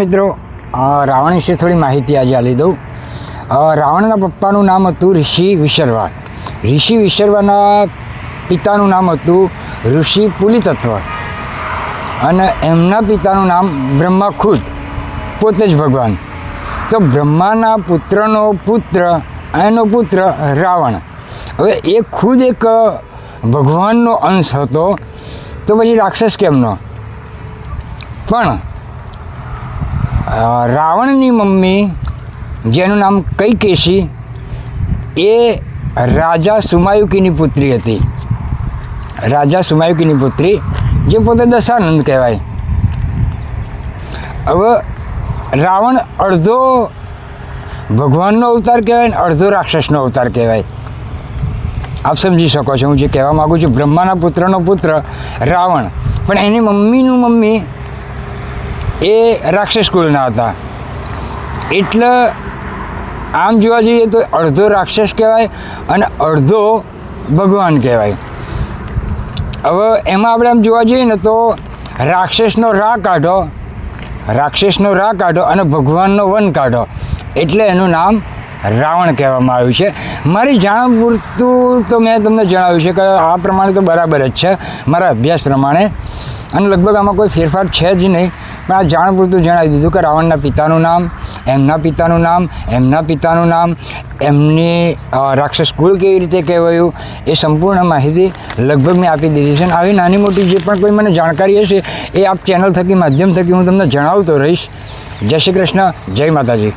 મિત્રો રાવણ વિશે થોડી માહિતી આજે આપી દઉં. રાવણના પપ્પાનું નામ હતું ઋષિ વિશર્વા. ઋષિ વિશર્વાના પિતાનું નામ હતું ઋષિ પુલિતત્વ અને એમના પિતાનું નામ બ્રહ્મા ખુદ, પોતે જ ભગવાન. તો બ્રહ્માના પુત્રનો પુત્ર, એનો પુત્ર રાવણ. હવે એ ખુદ એક ભગવાનનો અંશ હતો, તો પછી રાક્ષસ કેમનો? પણ રાવણની મમ્મી, જેનું નામ કૈકેશી, એ રાજા સુમાયુકીની પુત્રી હતી. રાજા સુમાયુકીની પુત્રી, જે પોતે દશાનંદ કહેવાય. હવે રાવણ અડધો ભગવાનનો અવતાર કહેવાય ને અડધો રાક્ષસનો અવતાર કહેવાય. આપ સમજી શકો છો હું જે કહેવા માગું છું. બ્રહ્માના પુત્રનો પુત્ર રાવણ, પણ એની મમ્મીનું મમ્મી એ રાક્ષસ કુળના હતા. એટલે આમ જોવા જઈએ તો અડધો રાક્ષસ કહેવાય અને અડધો ભગવાન કહેવાય. હવે એમાં આપણે આમ જોવા જઈએ ને તો રાક્ષસનો રા કાઢો, રાક્ષસનો રા કાઢો અને ભગવાનનો વન કાઢો, એટલે એનું નામ રાવણ કહેવામાં આવ્યું છે. મારી જાણ પૂરતું તો મેં તમને જણાવ્યું છે કે આ પ્રમાણે તો બરાબર જ છે મારા અભ્યાસ પ્રમાણે, અને લગભગ આમાં કોઈ ફેરફાર છે જ નહીં. પણ આ જાણ પૂરતું જણાવી દીધું કે રાવણના પિતાનું નામ, એમના પિતાનું નામ, એમના પિતાનું નામ, એમની રાક્ષસ કુળ કેવી રીતે કહેવાયું, એ સંપૂર્ણ માહિતી લગભગ મેં આપી દીધી છે. અને આવી નાની મોટી જે પણ કોઈ મને જાણકારી હશે એ આપ ચેનલ થકી, માધ્યમ થકી હું તમને જણાવતો રહીશ. જય શ્રી કૃષ્ણ, જય માતાજી.